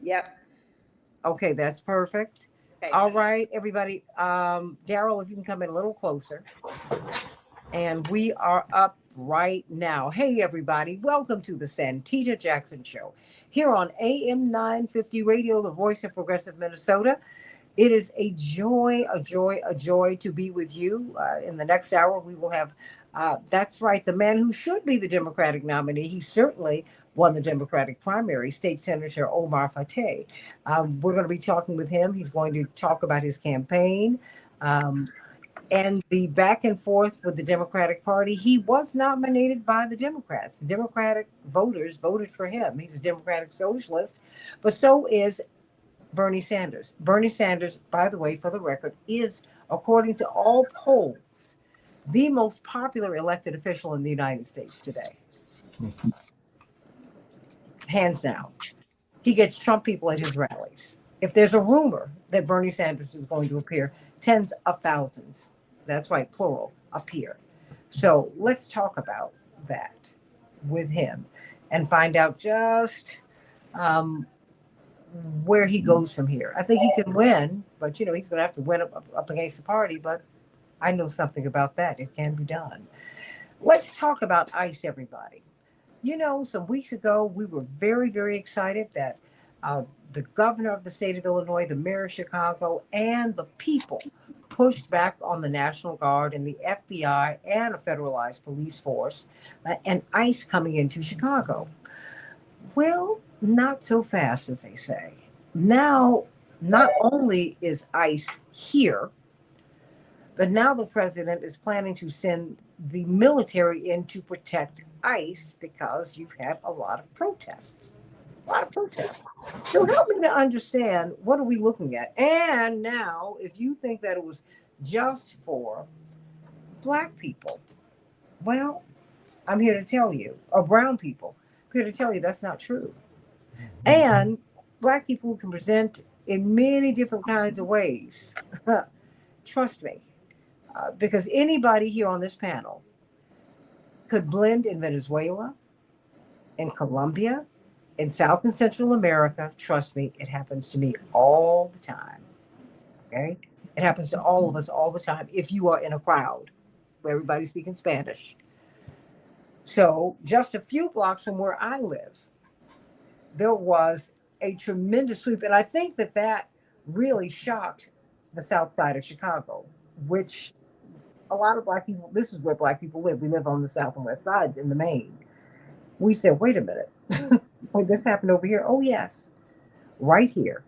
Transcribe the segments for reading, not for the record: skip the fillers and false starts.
Yep. Okay, that's perfect. Okay. All right, everybody. Daryl, if you can come in a little closer. And we are up right now. Hey, everybody. Welcome to the Santita Jackson Show here on AM 950 Radio, the voice of progressive Minnesota. It is a joy, a joy, a joy to be with you. In the next hour, we will have, that's right, the man who should be the Democratic nominee. He certainly won the Democratic primary, State Senator Omar Fateh. We're going to be talking with him. He's going to talk about his campaign. Um, and the back and forth with the Democratic Party. He was nominated by the Democrats. The Democratic voters voted for him. He's a Democratic socialist, but so is Bernie Sanders. Bernie Sanders, by the way, for the record, is, according to all polls, the most popular elected official in the United States today, hands down. He gets Trump people at his rallies. If there's a rumor that Bernie Sanders is going to appear, tens of thousands, that's right, plural, appear. So let's talk about that with him and find out just um, where he goes from here. I think he can win, but he's going to have to win up against the party. But I know something about that. It can be done. Let's talk about ICE, everybody. Some weeks ago, we were very, very excited that uh, the governor of the state of Illinois, the mayor of Chicago, and the people pushed back on the National Guard and the FBI and a federalized police force and ICE coming into Chicago. Well, not so fast, as they say. Now, not only is ICE here, but now the president is planning to send the military in to protect ICE because you've had a lot of protests. A lot of protests. So help me to understand, what are we looking at? And now, if you think that it was just for black people, well, I'm here to tell you, or brown people, I'm here to tell you that's not true. And black people can present in many different kinds of ways. Trust me, because anybody here on this panel could blend in Venezuela, in Colombia, in South and Central America. Trust me, it happens to me all the time. Okay? It happens to all of us all the time if you are in a crowd where everybody's speaking Spanish. So, just a few blocks from where I live, there was a tremendous sweep. And I think that really shocked the south side of Chicago, which a lot of black people, this is where black people live. We live on the south and west sides in the main. We said, wait a minute. Wait, this happened over here? Oh, yes. Right here.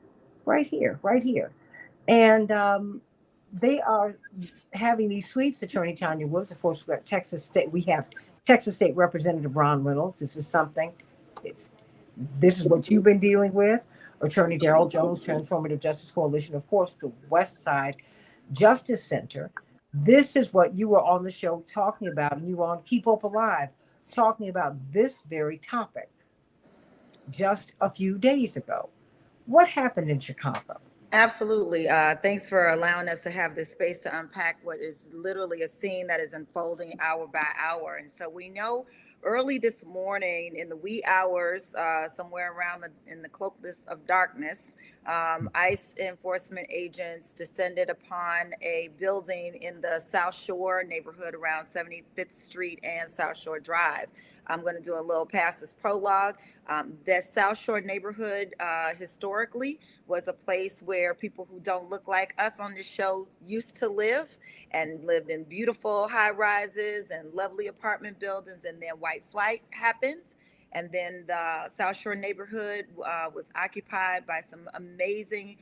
Right here. Right here. And they are having these sweeps. Attorney Tanya Woods, of course, we've got Texas State. We have Texas State Representative Ron Reynolds. This is something. It's this is what you've been dealing with. Attorney Darrell Jones, Transformative Justice Coalition, of course, the West Side Justice Center. This is what you were on the show talking about, and you were on Keep Hope Alive talking about this very topic just a few days ago. What happened in Chicago? Absolutely. Thanks for allowing us to have this space to unpack what is literally a scene that is unfolding hour by hour. And so we know early this morning in the wee hours, somewhere around in the cloakness of darkness, ICE enforcement agents descended upon a building in the South Shore neighborhood around 75th Street and South Shore Drive. I'm going to do a little past this prologue. That South Shore neighborhood historically was a place where people who don't look like us on this show used to live, and lived in beautiful high rises and lovely apartment buildings. And then white flight happened. And then the South Shore neighborhood was occupied by some amazing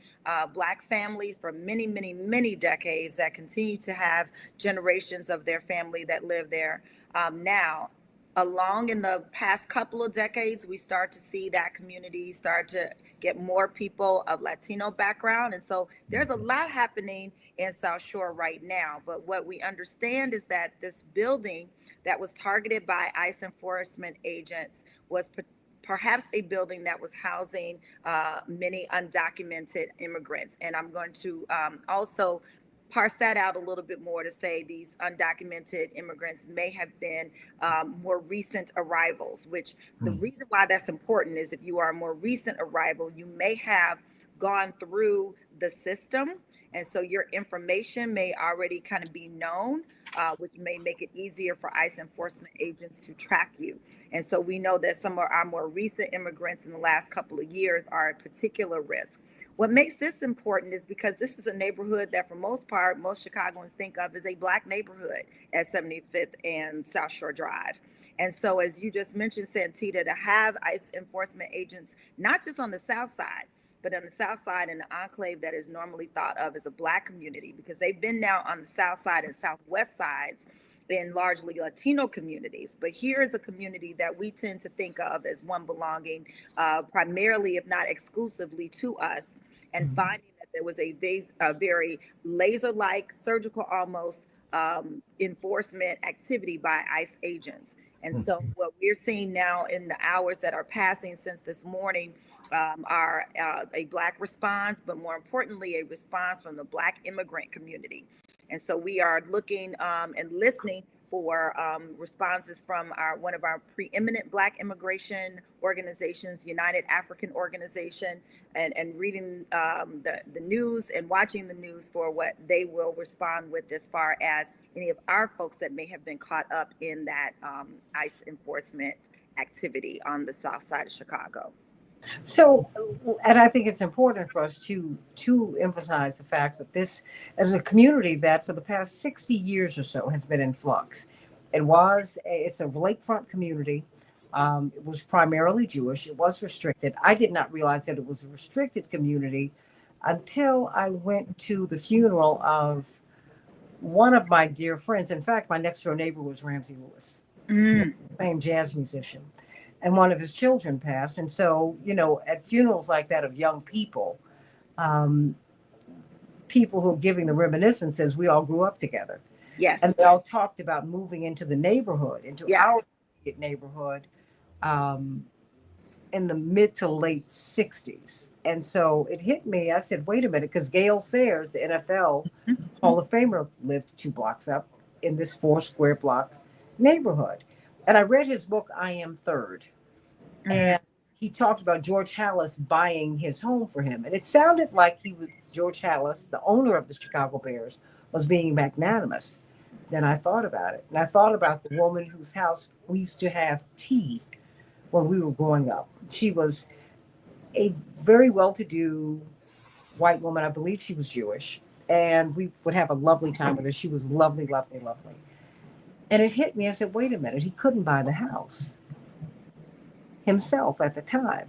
Black families for many, many, many decades that continue to have generations of their family that live there now. Along in the past couple of decades, we start to see that community start to get more people of Latino background. And so there's a lot happening in South Shore right now. But what we understand is that this building that was targeted by ICE enforcement agents was perhaps a building that was housing many undocumented immigrants. And I'm going to also parse that out a little bit more to say these undocumented immigrants may have been more recent arrivals, which the reason why that's important is if you are a more recent arrival, you may have gone through the system. And so your information may already kind of be known, which may make it easier for ICE enforcement agents to track you. And so we know that some of our more recent immigrants in the last couple of years are at particular risk. What makes this important is because this is a neighborhood that, for most part, most Chicagoans think of as a Black neighborhood at 75th and South Shore Drive. And so, as you just mentioned, Santita, to have ICE enforcement agents, not just on the South Side, but on the South Side in the enclave that is normally thought of as a Black community, because they've been now on the South Side and Southwest sides in largely Latino communities. But here is a community that we tend to think of as one belonging primarily, if not exclusively, to us, and finding that there was a very laser-like, surgical almost enforcement activity by ICE agents. And so what we're seeing now in the hours that are passing since this morning are a Black response, but more importantly, a response from the Black immigrant community. And so we are looking and listening for responses from one of our preeminent Black immigration organizations, United African Organization, and reading the news and watching the news for what they will respond with as far as any of our folks that may have been caught up in that ICE enforcement activity on the South Side of Chicago. So, and I think it's important for us to emphasize the fact that this, as a community that for the past 60 years or so has been in flux. It's a lakefront community. It was primarily Jewish. It was restricted. I did not realize that it was a restricted community until I went to the funeral of one of my dear friends. In fact, my next door neighbor was Ramsey Lewis, famed jazz musician. And one of his children passed. And so, at funerals like that of young people, people who are giving the reminiscences, we all grew up together. Yes. And they all talked about moving into the neighborhood, into our neighborhood, in the mid to late 60s. And so it hit me. I said, wait a minute, because Gale Sayers, the NFL Hall of Famer, lived 2 blocks up in this 4 square block neighborhood. And I read his book, I Am Third. And he talked about George Halas buying his home for him. And it sounded like George Halas, the owner of the Chicago Bears, was being magnanimous. Then I thought about it. And I thought about the woman whose house we used to have tea when we were growing up. She was a very well-to-do white woman. I believe she was Jewish. And we would have a lovely time with her. She was lovely, lovely, lovely. And it hit me. I said, wait a minute. He couldn't buy the house himself at the time.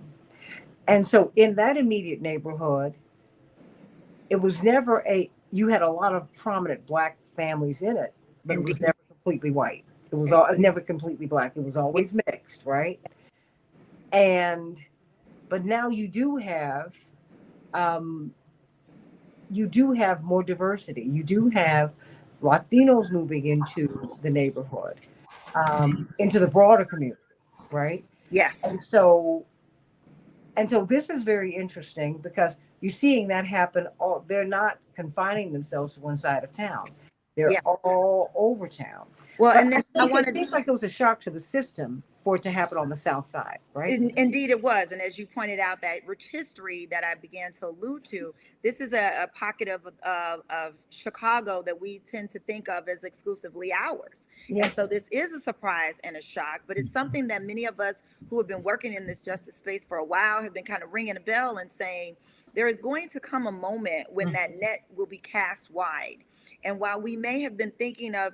And so in that immediate neighborhood, it was never you had a lot of prominent Black families in it, but it was never completely white. It was never completely Black. It was always mixed, right? But now you do have more diversity. You do have Latinos moving into the neighborhood, into the broader community, right? Yes. And so this is very interesting because you're seeing that happen. They're not confining themselves to one side of town. They're all over town. Well, and then it seems like it was a shock to the system for it to happen on the South Side, right? Indeed it was. And as you pointed out, that rich history that I began to allude to, this is a pocket of Chicago that we tend to think of as exclusively ours. Yes. And so this is a surprise and a shock, but it's something that many of us who have been working in this justice space for a while have been kind of ringing a bell and saying, there is going to come a moment when that net will be cast wide. And while we may have been thinking of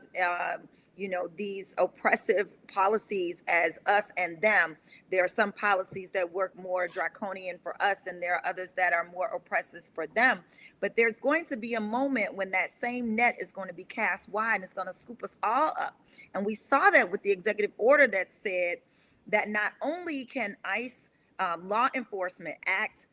these oppressive policies as us and them, there are some policies that work more draconian for us, and there are others that are more oppressive for them. But there's going to be a moment when that same net is going to be cast wide and it's going to scoop us all up. And we saw that with the executive order that said that not only can ICE law enforcement act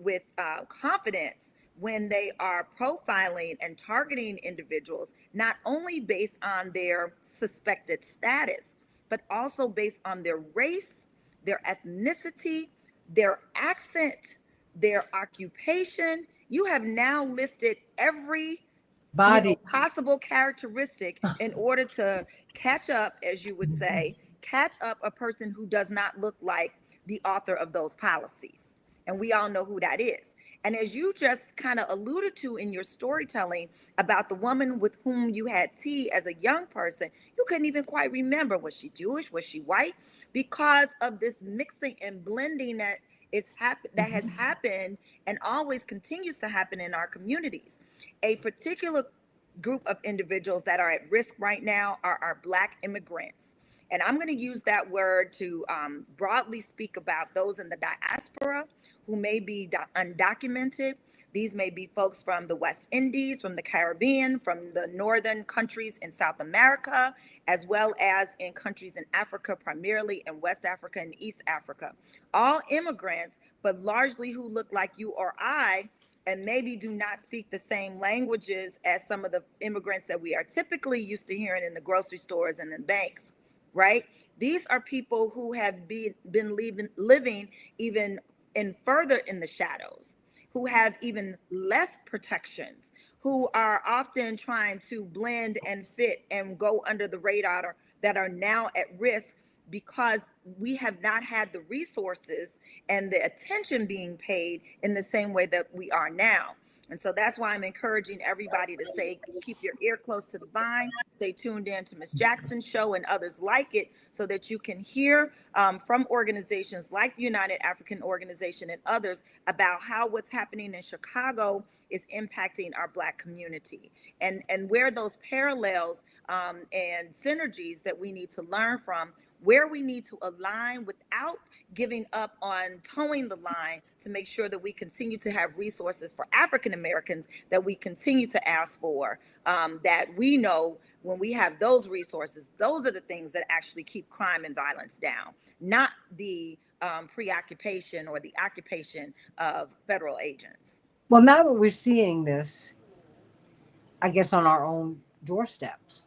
with confidence when they are profiling and targeting individuals, not only based on their suspected status, but also based on their race, their ethnicity, their accent, their occupation. You have now listed every Body. possible characteristic in order to catch up, as you would say, catch up a person who does not look like the author of those policies. And we all know who that is. And as you just kind of alluded to in your storytelling about the woman with whom you had tea as a young person, you couldn't even quite remember, was she Jewish, was she white, because of this mixing and blending that has happened and always continues to happen in our communities. A particular group of individuals that are at risk right now are our Black immigrants. And I'm going to use that word to broadly speak about those in the diaspora who may be undocumented. These may be folks from the West Indies, from the Caribbean, from the northern countries in South America, as well as in countries in Africa, primarily in West Africa and East Africa. All immigrants, but largely who look like you or I, and maybe do not speak the same languages as some of the immigrants that we are typically used to hearing in the grocery stores and in banks, right? These are people who have been living even in further in the shadows, who have even less protections, who are often trying to blend and fit and go under the radar, that are now at risk because we have not had the resources and the attention being paid in the same way that we are now. And so that's why I'm encouraging everybody to keep your ear close to the vine, stay tuned in to Miss Jackson's show and others like it, so that you can hear from organizations like the United African Organization and others about how what's happening in Chicago is impacting our Black community, and where those parallels and synergies that we need to learn from, where we need to align without giving up on towing the line, to make sure that we continue to have resources for African Americans that we continue to ask for, that we know when we have those resources, those are the things that actually keep crime and violence down, not the preoccupation or the occupation of federal agents. Well, now that we're seeing this, I guess on our own doorsteps,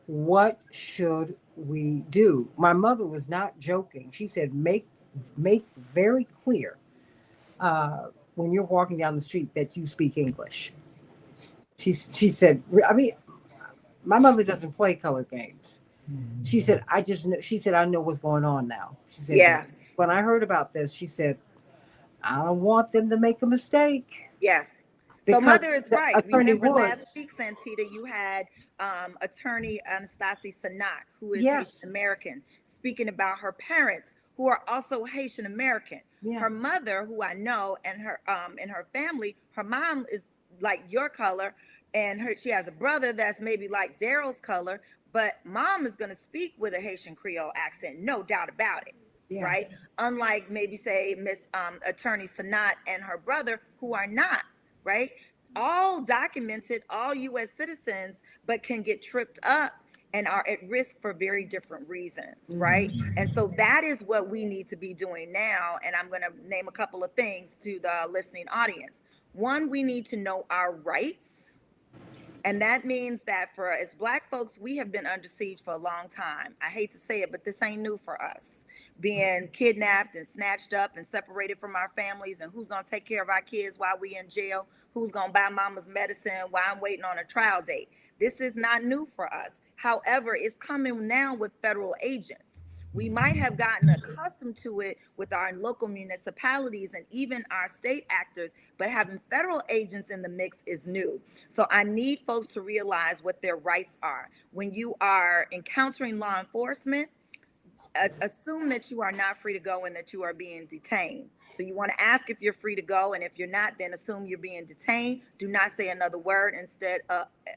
what should we do? My mother was not joking. She said, make very clear when you're walking down the street that you speak English. She said, I mean, my mother doesn't play color games. She said, she said, I know what's going on now. She said, Yes. when I heard about this, she said, I don't want them to make a mistake. Yes. So mother is right. Attorney Remember Woods, last week, Santita, you had attorney Anastasia Sanat, who is yes, Haitian American, speaking about her parents who are also Haitian American. yeah. Her mother, who I know, and her family, her mom is like your color, and she has a brother that's maybe like Daryl's color, but mom is going to speak with a Haitian Creole accent, no doubt about it. Yeah. Right? Unlike maybe say Miss Attorney Sanat and her brother, who are not, right? All documented, all U.S. citizens, but can get tripped up and are at risk for very different reasons, right? And so that is what we need to be doing now. And I'm going to name a couple of things to the listening audience. One, we need to know our rights. And that means that for as Black folks, we have been under siege for a long time. I hate to say it, but this ain't new for us. Being kidnapped and snatched up and separated from our families, and who's going to take care of our kids while we in jail, who's going to buy mama's medicine while I'm waiting on a trial date. This is not new for us. However, it's coming now with federal agents. We might have gotten accustomed to it with our local municipalities and even our state actors, but having federal agents in the mix is new. So I need folks to realize what their rights are. When you are encountering law enforcement, assume that you are not free to go and that you are being detained. So you want to ask if you're free to go, and if you're not, then assume you're being detained. Do not say another word. Instead,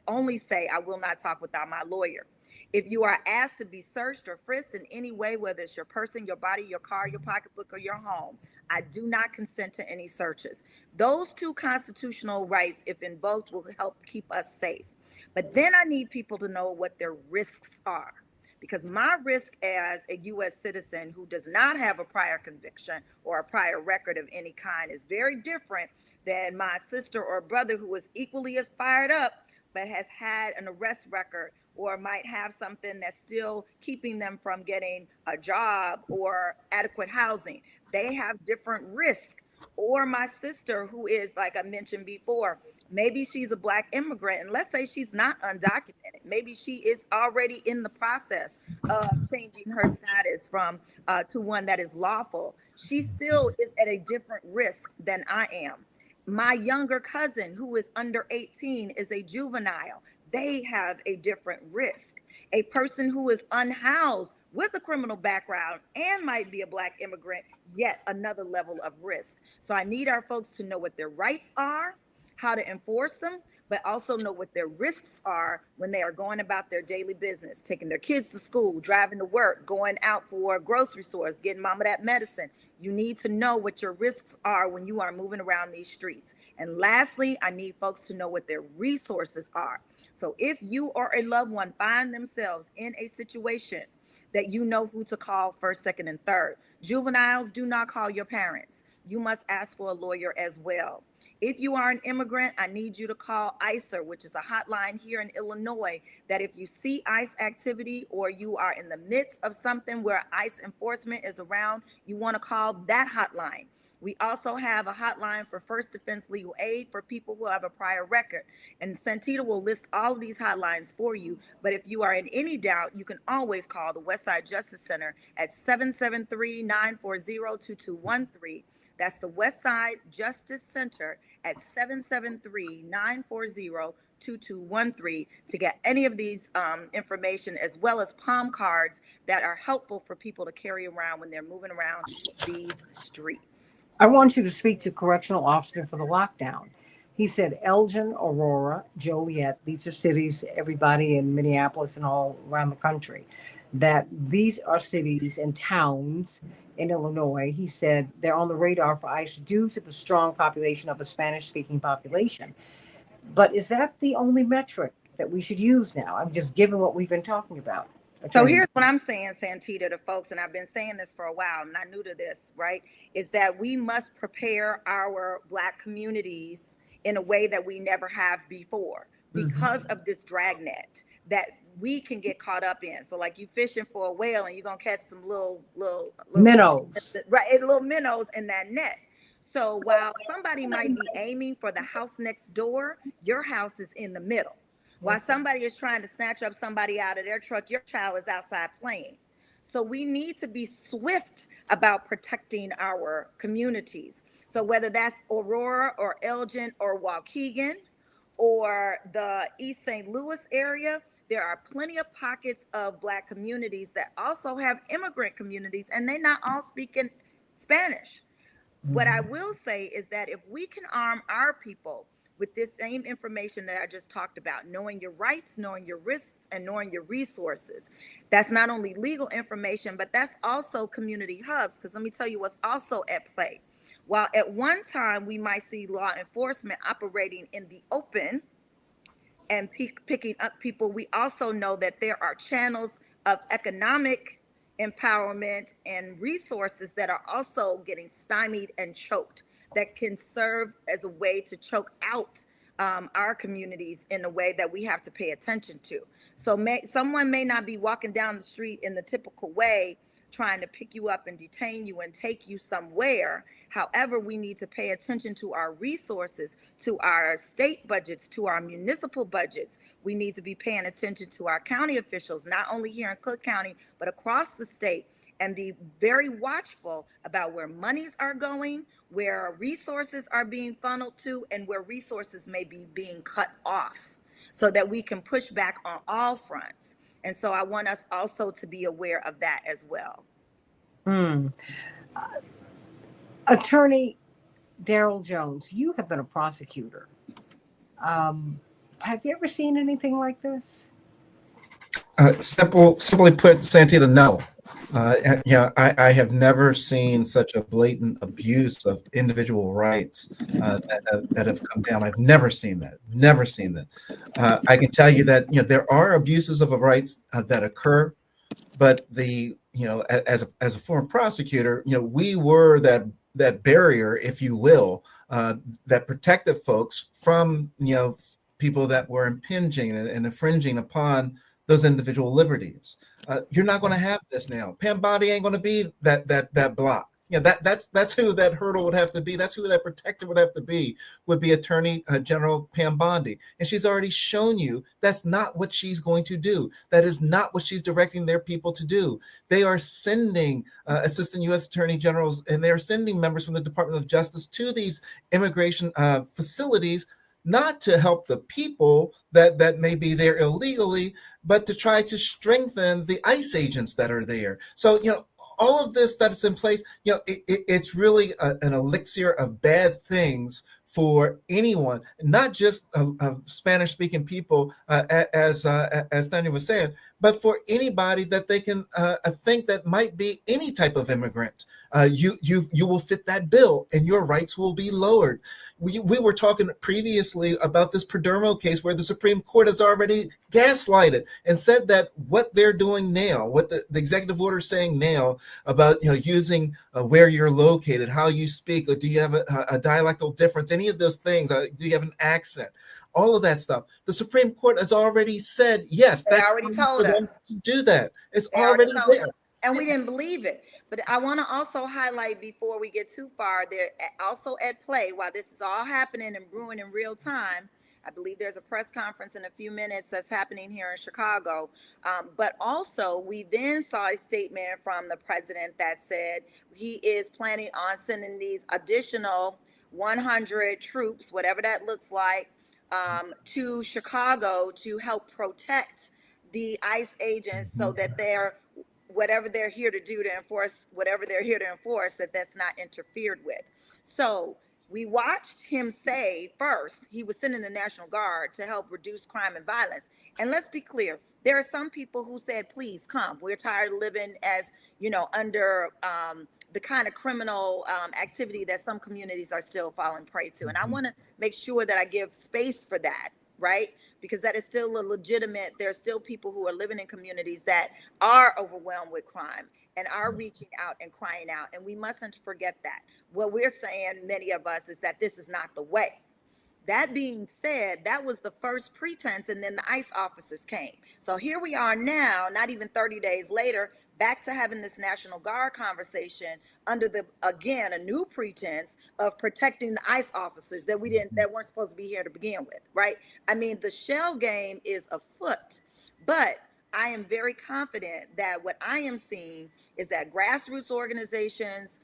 only say, I will not talk without my lawyer. If you are asked to be searched or frisked in any way, whether it's your person, your body, your car, your pocketbook, or your home, I do not consent to any searches. Those two constitutional rights, if invoked, will help keep us safe. But then I need people to know what their risks are. Because my risk as a U.S. citizen who does not have a prior conviction or a prior record of any kind is very different than my sister or brother who is equally as fired up but has had an arrest record or might have something that's still keeping them from getting a job or adequate housing. They have different risks Or my sister, who is, like I mentioned before, maybe she's a Black immigrant, and let's say she's not undocumented. Maybe she is already in the process of changing her status from to one that is lawful. She still is at a different risk than I am. My younger cousin, who is under 18, is a juvenile. They have a different risk. A person who is unhoused with a criminal background and might be a Black immigrant, yet another level of risk. So I need our folks to know what their rights are, how to enforce them, but also know what their risks are when they are going about their daily business, taking their kids to school, driving to work, going out for grocery stores, getting mama that medicine. You need to know what your risks are when you are moving around these streets. And lastly, I need folks to know what their resources are. So if you or a loved one find themselves in a situation that you know who to call first, second, and third. Juveniles, do not call your parents. You must ask for a lawyer as well. If you are an immigrant, I need you to call I.C.E, which is a hotline here in Illinois, that if you see ICE activity or you are in the midst of something where ICE enforcement is around, you want to call that hotline. We also have a hotline for first defense legal aid for people who have a prior record. And Santita will list all of these hotlines for you. But if you are in any doubt, you can always call the Westside Justice Center at 773-940-2213. That's the Westside Justice Center at 773-940-2213 to get any of these information, as well as palm cards that are helpful for people to carry around when they're moving around these streets. I want you to speak to correctional officer for the lockdown. He said Elgin, Aurora, Joliet, these are cities, everybody in Minneapolis and all around the country, that these are cities and towns in Illinois. He said they're on the radar for ICE due to the strong population of a Spanish-speaking population. But is that the only metric that we should use now? I'm just given what we've been talking about. So here's what I'm saying, Santita, to folks, and I've been saying this for a while, I'm not new to this, right? Is that we must prepare our Black communities in a way that we never have before because of this dragnet that we can get caught up in. So like you fishing for a whale and you're gonna catch some little minnows, right? Little minnows in that net. So while somebody might be aiming for the house next door, your house is in the middle. While somebody is trying to snatch up somebody out of their truck, your child is outside playing. So we need to be swift about protecting our communities. So whether that's Aurora or Elgin or Waukegan or the East St. Louis area, there are plenty of pockets of Black communities that also have immigrant communities, and they're not all speaking Spanish. What I will say is that if we can arm our people with this same information that I just talked about, knowing your rights, knowing your risks, and knowing your resources. That's not only legal information, but that's also community hubs. Because let me tell you what's also at play. While at one time we might see law enforcement operating in the open and picking up people, we also know that there are channels of economic empowerment and resources that are also getting stymied and choked, that can serve as a way to choke out our communities in a way that we have to pay attention to. So someone may not be walking down the street in the typical way, trying to pick you up and detain you and take you somewhere. However, we need to pay attention to our resources, to our state budgets, to our municipal budgets. We need to be paying attention to our county officials, not only here in Cook County, but across the state, and be very watchful about where monies are going, where resources are being funneled to, and where resources may be being cut off, so that we can push back on all fronts. And so I want us also to be aware of that as well. Attorney Daryl Jones, you have been a prosecutor. Have you ever seen anything like this? Simply put, Santita, no. I have never seen such a blatant abuse of individual rights that have come down. I've never seen that. Never seen that. I can tell you that there are abuses of rights that occur, but as a former prosecutor, we were that barrier, if you will, that protected folks from people that were impinging and infringing upon those individual liberties. You're not going to have this now. Pam Bondi ain't going to be that block. That's who that hurdle would have to be. That's who that protector would have to be. Would be Attorney General Pam Bondi, and she's already shown you that's not what she's going to do. That is not what she's directing their people to do. They are sending Assistant U.S. Attorney Generals, and they are sending members from the Department of Justice to these immigration facilities, not to help the people that may be there illegally, but to try to strengthen the ICE agents that are there. So, all of this that's in place, it's really an elixir of bad things for anyone, not just Spanish-speaking people, as Tanya was saying, but for anybody that they can think that might be any type of immigrant. You will fit that bill, and your rights will be lowered. We were talking previously about this Perdomo case where the Supreme Court has already gaslighted and said that what they're doing now, what the executive order is saying now about using where you're located, how you speak, or do you have a dialectal difference, any of those things, do you have an accent, all of that stuff. The Supreme Court has already said, yes, that's already told for them us to do that. It's They already told there. us, and we didn't believe it. But I want to also highlight, before we get too far, they're also at play while this is all happening and brewing in real time. I believe there's a press conference in a few minutes that's happening here in Chicago. But also, we then saw a statement from the president that said he is planning on sending these additional 100 troops, whatever that looks like, to Chicago to help protect the ICE agents, so that they're whatever they're here to do to enforce whatever they're here to enforce, that's not interfered with. So we watched him say first he was sending the National Guard to help reduce crime and violence. And let's be clear, there are some people who said, please come. We're tired of living as, under the kind of criminal activity that some communities are still falling prey to. And I want to make sure that I give space for that, right? Because that is still a legitimate, there are still people who are living in communities that are overwhelmed with crime and are reaching out and crying out. And we mustn't forget that. What we're saying, many of us, is that this is not the way. That being said, that was the first pretense, and then the ICE officers came. So here we are now, not even 30 days later, back to having this National Guard conversation under again, a new pretense of protecting the ICE officers that weren't supposed to be here to begin with, right? I mean, the shell game is afoot, but I am very confident that what I am seeing is that grassroots organizations,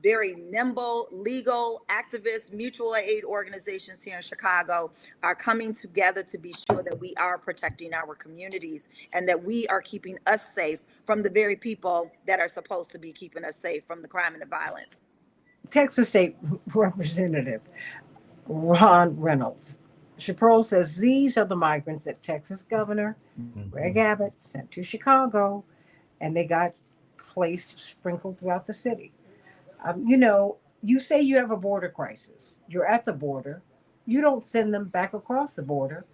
very nimble, legal, activist, mutual aid organizations here in Chicago are coming together to be sure that we are protecting our communities and that we are keeping us safe from the very people that are supposed to be keeping us safe from the crime and the violence. Texas State Representative Ron Reynolds. Chaparral says these are the migrants that Texas Governor Greg Abbott sent to Chicago, and they got placed, sprinkled throughout the city. You say you have a border crisis. You're at the border. You don't send them back across the border.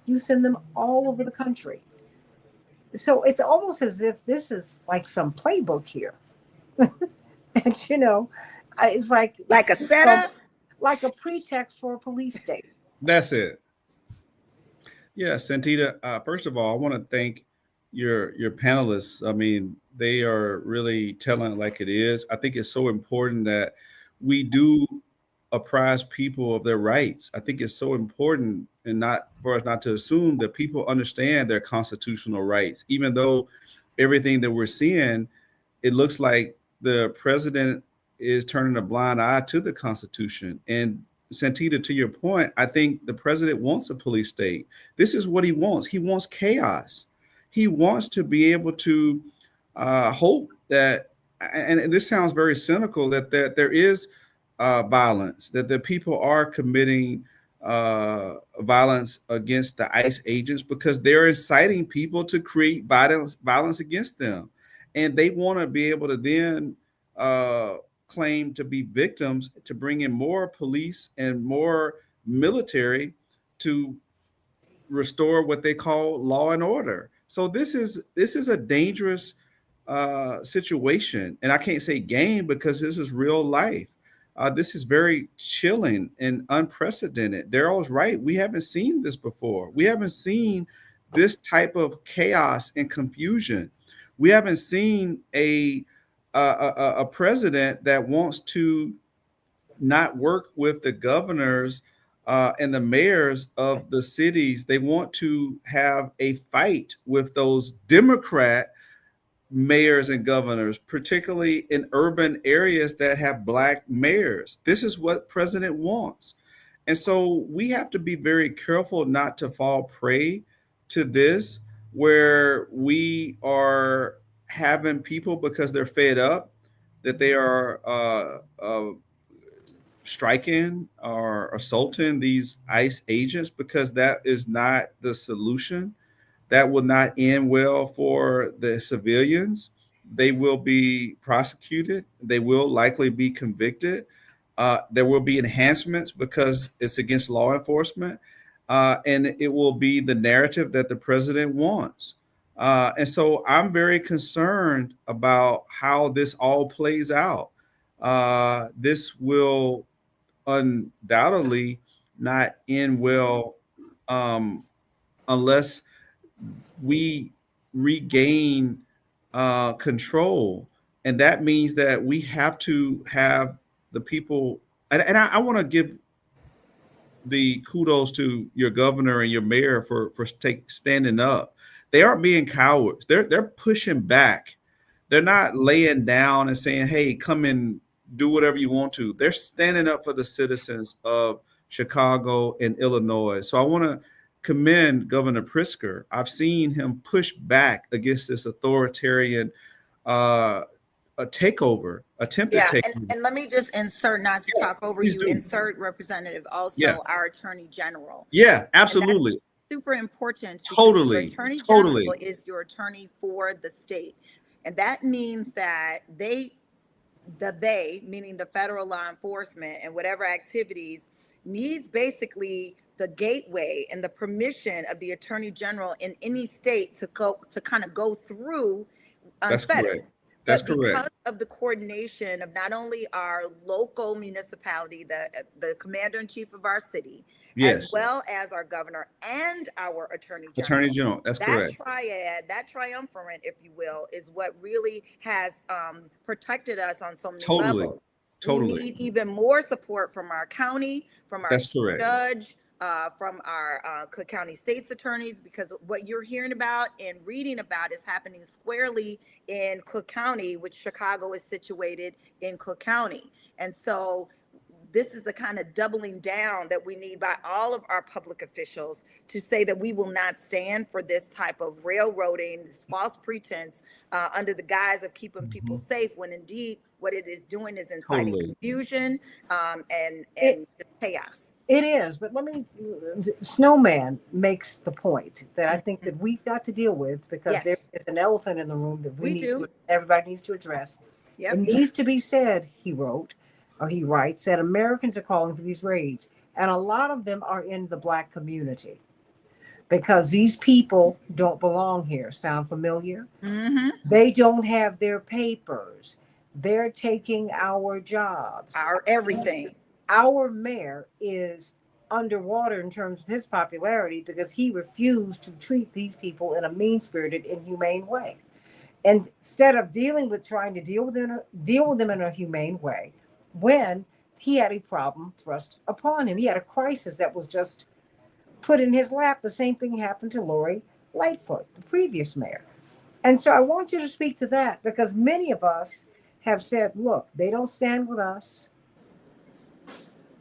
You send them all over the country. So it's almost as if this is like some playbook here. And, it's like a setup, like a pretext for a police state. That's it. Yeah, Santita, first of all, I want to thank your panelists. I mean, they are really telling it like it is. I think it's so important that we do apprise people of their rights. I think it's so important, and not for us not to assume that people understand their constitutional rights, even though everything that we're seeing, it looks like the president is turning a blind eye to the Constitution. And Santita, to your point, I think the president wants a police state. This is what he wants. He wants chaos. He wants to be able to hope that, and this sounds very cynical, that there is violence, that the people are committing violence against the ICE agents because they're inciting people to create violence against them. And they want to be able to then claim to be victims, to bring in more police and more military to restore what they call law and order. So this is a dangerous situation, and I can't say game because this is real life. This is very chilling and unprecedented. Daryl's right. We haven't seen this before. We haven't seen this type of chaos and confusion. We haven't seen a a president that wants to not work with the governors and the mayors of the cities. They want to have a fight with those Democrat mayors and governors, particularly in urban areas that have Black mayors. This is what president wants. And so we have to be very careful not to fall prey to this, where we are having people, because they're fed up, that they are striking or assaulting these ICE agents, because that is not the solution. That will not end well for the civilians. They will be prosecuted. They will likely be convicted. There will be enhancements because it's against law enforcement. And it will be the narrative that the president wants. And so I'm very concerned about how this all plays out. This will undoubtedly not end well, unless we regain control. And that means that we have to have the people. And I want to give the kudos to your governor and your mayor for standing up. They aren't being cowards. They're pushing back. They're not laying down and saying, "Hey, come and do whatever you want to." They're standing up for the citizens of Chicago and Illinois. So I want to commend Governor Pritzker. I've seen him push back against this authoritarian a takeover, attempted Yeah, takeover. and let me just insert, not to talk over Please you, do. insert Representative also Yeah. our Attorney General. Yeah, absolutely. Super important because Totally. your Attorney Totally. General is your attorney for the state. And that means that they, meaning the federal law enforcement and whatever activities, needs basically the gateway and the permission of the Attorney General in any state to kind of go through That's unfettered. correct. That's But correct. because of the coordination of not only our local municipality, the commander in chief of our city, Yes. as well as our governor and our attorney general. Attorney General. That's That correct. triad, that triumvirate, if you will, is what really has protected us on so many Totally. levels. Totally. We need even more support from our county, from our That's correct. judge, from our Cook County state's attorneys, because what you're hearing about and reading about is happening squarely in Cook County, which Chicago is situated in Cook County. And so this is the kind of doubling down that we need by all of our public officials to say that we will not stand for this type of railroading, this false pretense under the guise of keeping people safe, when indeed what it is doing is inciting Totally. confusion and just chaos. It is, but Snowman makes the point that I think that we've got to deal with, because Yes. there is an elephant in the room that We do. everybody needs to address. Yep. It needs to be said, he writes, that Americans are calling for these raids, and a lot of them are in the Black community, because these people don't belong here. Sound familiar? Mm-hmm. They don't have their papers. They're taking our jobs. Our everything. Our mayor is underwater in terms of his popularity because he refused to treat these people in a mean-spirited, inhumane way. And instead of trying to deal with them in a humane way, when he had a problem thrust upon him, he had a crisis that was just put in his lap. The same thing happened to Lori Lightfoot, the previous mayor. And so I want you to speak to that, because many of us have said, look, they don't stand with us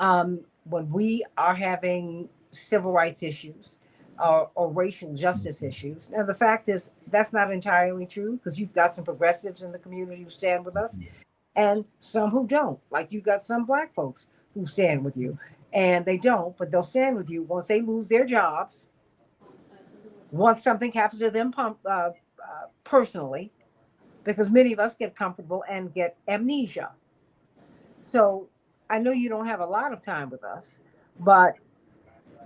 when we are having civil rights issues or racial justice issues. Now, the fact is that's not entirely true, because you've got some progressives in the community who stand with us and some who don't. Like, you've got some Black folks who stand with you, and they don't, but they'll stand with you once they lose their jobs, once something happens to them personally, because many of us get comfortable and get amnesia. So I know you don't have a lot of time with us, but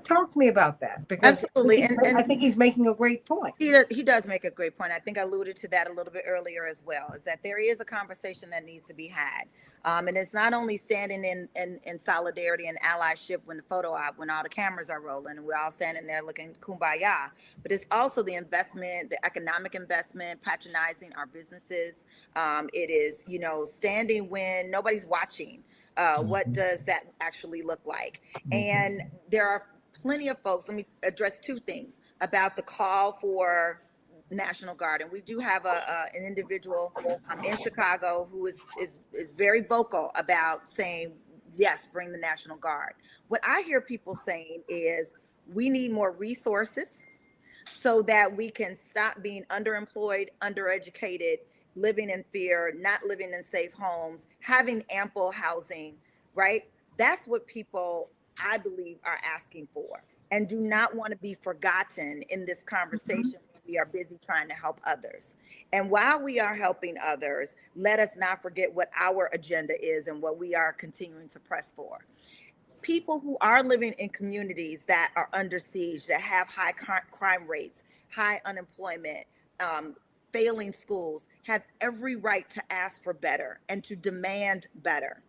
Talk to me about that, because Absolutely. I think he's making a great point. He does make a great point. I think I alluded to that a little bit earlier as well, is that there is a conversation that needs to be had. And it's not only standing in solidarity and allyship when the photo op, when all the cameras are rolling and we're all standing there looking kumbaya, but it's also the investment, the economic investment, patronizing our businesses. It is, standing when nobody's watching. What does that actually look like? And there are plenty of folks. Let me address two things about the call for National Guard. And we do have an individual in Chicago who is very vocal about saying, yes, bring the National Guard. What I hear people saying is we need more resources so that we can stop being underemployed, undereducated, living in fear, not living in safe homes, having ample housing, right? That's what people, I believe, are asking for, and do not want to be forgotten in this conversation. We are busy trying to help others. And while we are helping others, let us not forget what our agenda is and what we are continuing to press for. People who are living in communities that are under siege, that have high crime rates, high unemployment, failing schools, have every right to ask for better and to demand better.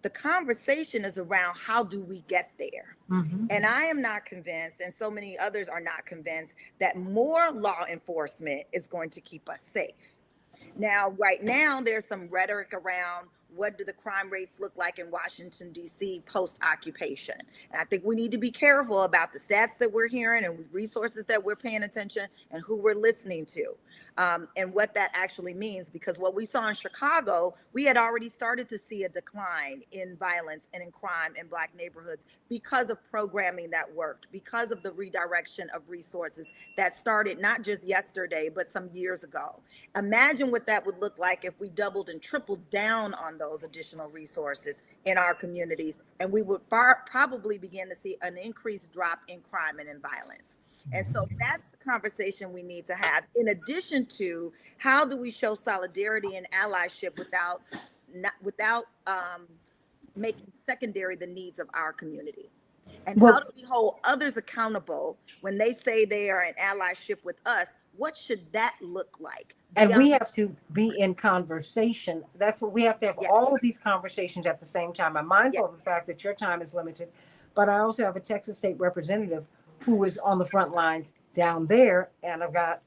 The conversation is around how do we get there? And I am not convinced, and so many others are not convinced, that more law enforcement is going to keep us safe. Now, right now, there's some rhetoric around what do the crime rates look like in Washington, D.C. post-occupation. And I think we need to be careful about the stats that we're hearing and resources that we're paying attention and who we're listening to, and what that actually means. Because what we saw in Chicago, we had already started to see a decline in violence and in crime in Black neighborhoods because of programming that worked, because of the redirection of resources that started not just yesterday, but some years ago. Imagine what that would look like if we doubled and tripled down on those additional resources in our communities, and we would probably begin to see an increased drop in crime and in violence. And so that's the conversation we need to have, in addition to how do we show solidarity and allyship without making secondary the needs of our community. And how do we hold others accountable when they say they are in allyship with us? What should that look like? And we have to be in conversation. That's what we have to have, all of these conversations at the same time. I'm mindful of the fact that your time is limited, but I also have a Texas state representative who is on the front lines down there. And I've got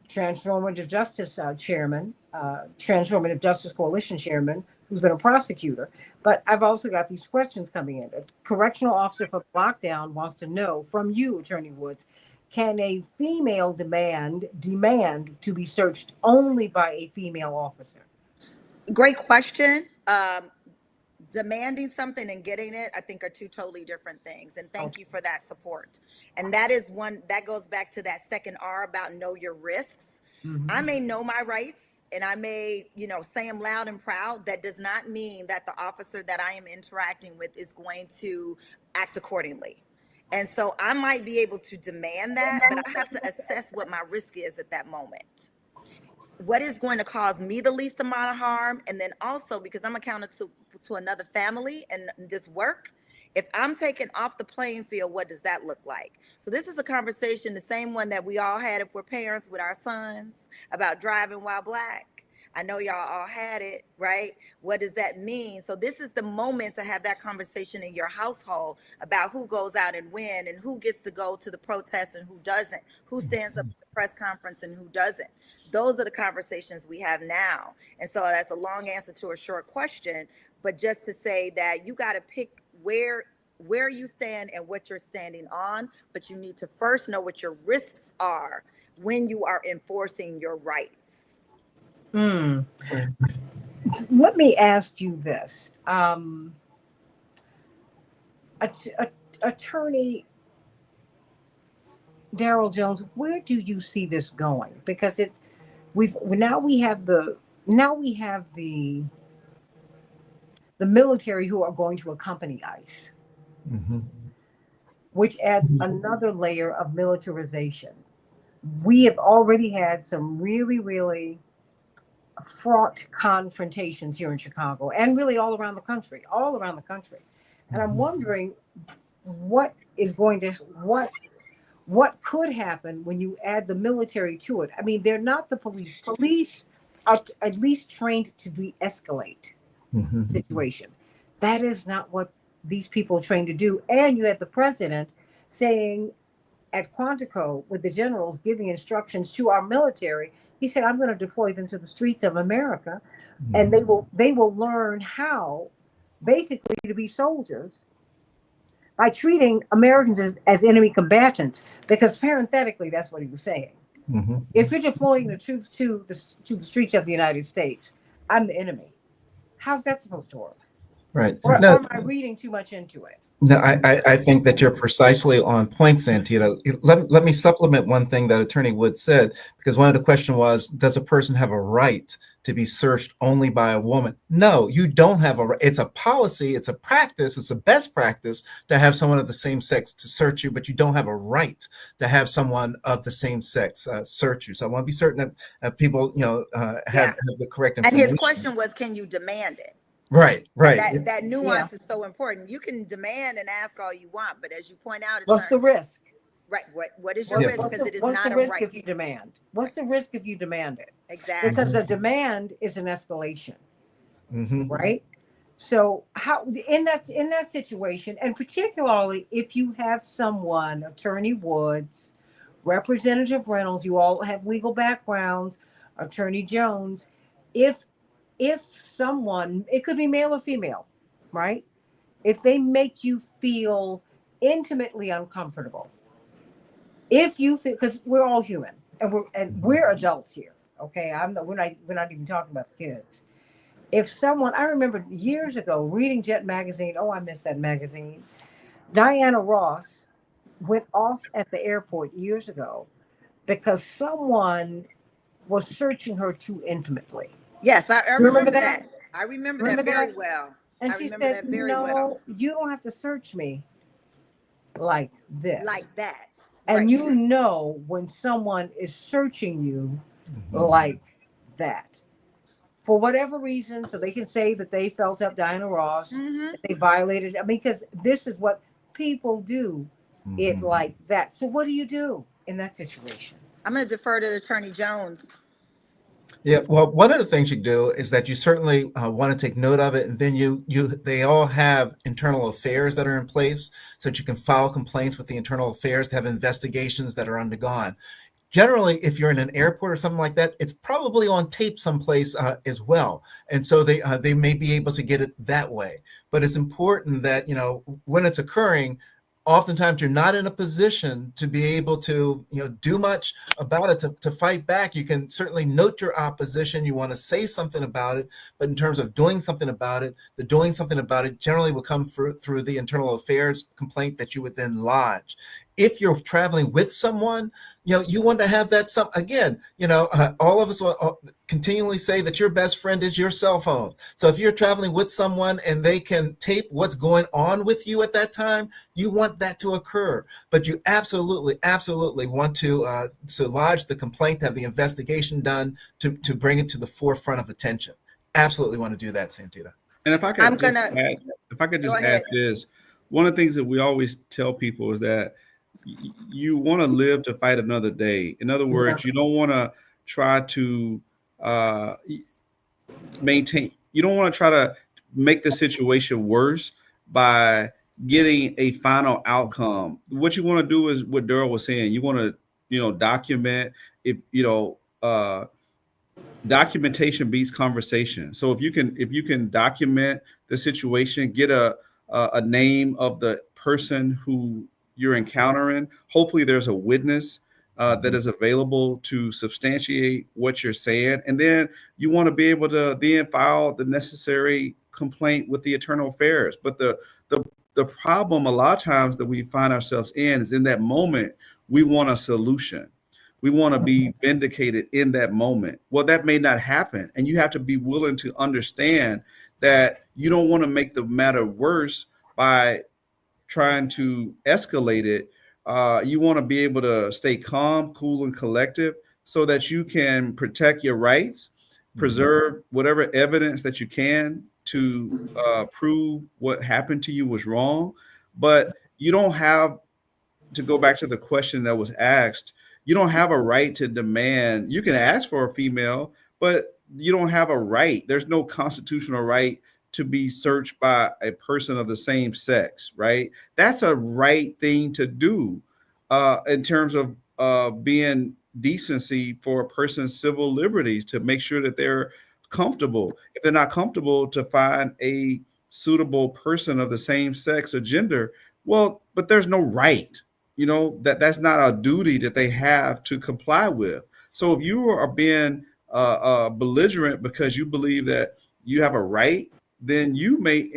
Transformative Justice Chairman, Transformative Justice Coalition Chairman, who's been a prosecutor. But I've also got these questions coming in. A correctional officer for the lockdown wants to know from you, Attorney Woods, can a female demand to be searched only by a female officer? Great question. Demanding something and getting it, I think, are two totally different things. And thank you for that support. And that is one that goes back to that second R about know your risks. I may know my rights and I may, say them loud and proud. That does not mean that the officer that I am interacting with is going to act accordingly. And so I might be able to demand that, but I have to assess what my risk is at that moment. What is going to cause me the least amount of harm? And then also, because I'm accountable to another family and this work, if I'm taken off the playing field, what does that look like? So this is a conversation, the same one that we all had if we're parents with our sons, about driving while Black. I know y'all all had it, right? What does that mean? So this is the moment to have that conversation in your household about who goes out and when, and who gets to go to the protest and who doesn't, who stands up at the press conference and who doesn't. Those are the conversations we have now. And so that's a long answer to a short question, but just to say that you got to pick where you stand and what you're standing on, but you need to first know what your risks are when you are enforcing your rights. Let me ask you this. Attorney Darrell Jones, where do you see this going? Because we have the military who are going to accompany ICE, which adds another layer of militarization. We have already had some really, really fraught confrontations here in Chicago and really all around the country. And I'm wondering what is going to what could happen when you add the military to it. I mean, they're not the police. Police are at least trained to de-escalate Mhm. situation. That is not what these people are trained to do. And you had the president saying at Quantico with the generals giving instructions to our military, he said, I'm going to deploy them to the streets of America, and they will learn how basically to be soldiers by treating Americans as enemy combatants, because parenthetically that's what he was saying. Mhm. If you're deploying the troops to the streets of the United States, I'm the enemy. How's that supposed to work? Right. Or No, am I reading too much into it? no, I think that you're precisely on point, Santita. Let me supplement one thing that Attorney Wood said, because one of the question was, does a person have a right to be searched only by a woman? No, you don't have a right. It's a policy, it's a practice, it's a best practice to have someone of the same sex to search you, but you don't have a right to have someone of the same sex search you. So I want to be certain that people, have the correct And information. his question was, can you demand it? Right. That nuance is so important. You can demand and ask all you want, but as you point out, What's the risk? Right. What is your risk? Because it is What's not the a risk right. if you demand? What's the risk if you demand it? Exactly. Because a demand is an escalation, Mhm. right? So how in that situation, and particularly if you have someone, Attorney Woods, Representative Reynolds, you all have legal backgrounds, Attorney Jones, if someone, it could be male or female, right? If they make you feel intimately uncomfortable, if you feel, because we're all human and we're adults here, okay? We're not even talking about the kids. If someone, I remember years ago reading Jet magazine. Oh, I miss that magazine. Diana Ross went off at the airport years ago because someone was searching her too intimately. Yes, I You remember that. I remember that very well. And I she remember said, that very no, well. you don't have to search me like this. Like that. And Right. you know when someone is searching you Mhm. like that for whatever reason, so they can say that they felt up Diana Ross, that they violated. I mean, because this is what people do, it Mhm. like that. So what do you do in that situation? I'm going to defer to Attorney Jones. Yeah, well, one of the things you do is that you certainly want to take note of it, and then they all have internal affairs that are in place, so that you can file complaints with the internal affairs to have investigations that are undergone. Generally, if you're in an airport or something like that, it's probably on tape someplace as well, and so they may be able to get it that way. But it's important that when it's occurring, oftentimes you're not in a position to be able to do much about it to fight back. You can certainly note your opposition. You want to say something about it, but in terms of doing something about it, the doing something about it generally will come through the internal affairs complaint that you would then lodge. If you're traveling with someone, you want to have that all of us will continually say that your best friend is your cell phone. So if you're traveling with someone and they can tape what's going on with you at that time, you want that to occur. But you absolutely want to lodge the complaint, have the investigation done to bring it to the forefront of attention. Absolutely want to do that, Santita. And if I could just add this, one of the things that we always tell people is that you want to live to fight another day. In other words, you don't want to try to you don't want to try to make the situation worse by getting a final outcome. What you want to do is what Daryl was saying. You want to, document if, documentation beats conversation. So if you can document the situation, get a name of the person who you're encountering. Hopefully there's a witness that is available to substantiate what you're saying. And then you want to be able to then file the necessary complaint with the internal affairs. But the problem a lot of times that we find ourselves in is in that moment, we want a solution. We want to be vindicated in that moment. Well, that may not happen. And you have to be willing to understand that you don't want to make the matter worse by trying to escalate it. You want to be able to stay calm, cool, and collective so that you can protect your rights, preserve whatever evidence that you can to prove what happened to you was wrong. But you don't have to go back to the question that was asked, you don't have a right to demand. You can ask for a female, but you don't have a right. There's no constitutional right to be searched by a person of the same sex, right? That's a right thing to do in terms of being decency for a person's civil liberties, to make sure that they're comfortable. If they're not comfortable, to find a suitable person of the same sex or gender. Well, but there's no right, that's not a duty that they have to comply with. So if you are being belligerent because you believe that you have a right, then you may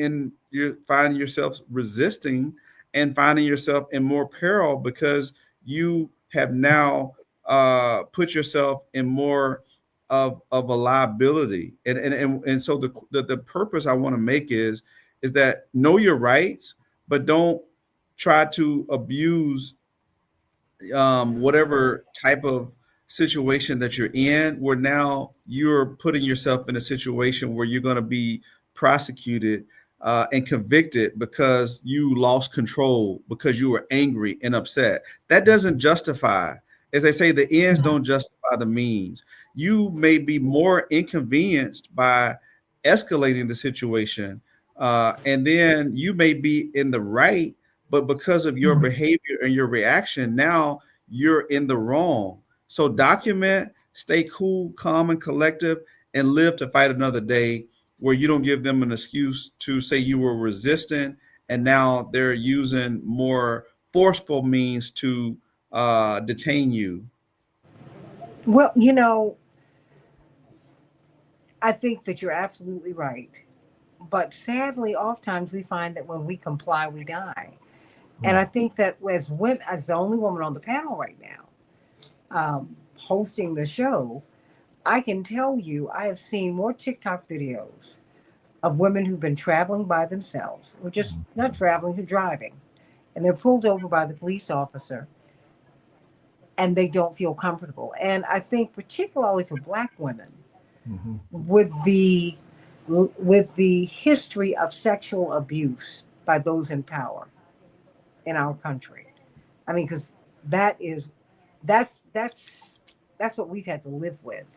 you find yourself resisting and finding yourself in more peril, because you have now put yourself in more of a liability. And so the purpose I want to make is that know your rights, but don't try to abuse whatever type of situation that you're in, where now you're putting yourself in a situation where you're going to be prosecuted and convicted because you lost control, because you were angry and upset. That doesn't justify, as they say, the ends don't justify the means. You may be more inconvenienced by escalating the situation, and then you may be in the right, but because of your behavior and your reaction, now you're in the wrong. So document, stay cool, calm, and collective, and live to fight another day, where you don't give them an excuse to say you were resistant and now they're using more forceful means to detain you. Well, I think that you're absolutely right. But sadly, oftentimes we find that when we comply, we die. And I think that as women, as the only woman on the panel right now, hosting the show, I can tell you I have seen more TikTok videos of women who've been traveling by themselves, or just not traveling, who're driving, and they're pulled over by the police officer and they don't feel comfortable. And I think particularly for Black women, with the history of sexual abuse by those in power in our country. I mean, because that's what we've had to live with.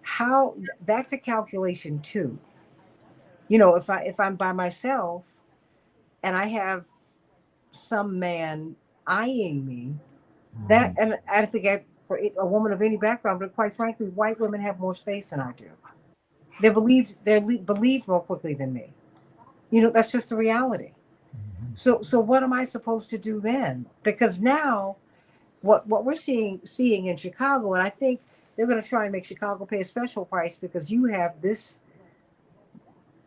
How that's a calculation too. If I'm by myself and I have some man eyeing me, that, and I think for a woman of any background, but quite frankly, white women have more space than I do. They're believed more quickly than me. That's just the reality. So what am I supposed to do then? Because now what we're seeing in Chicago, and I think they're going to try and make Chicago pay a special price, because you have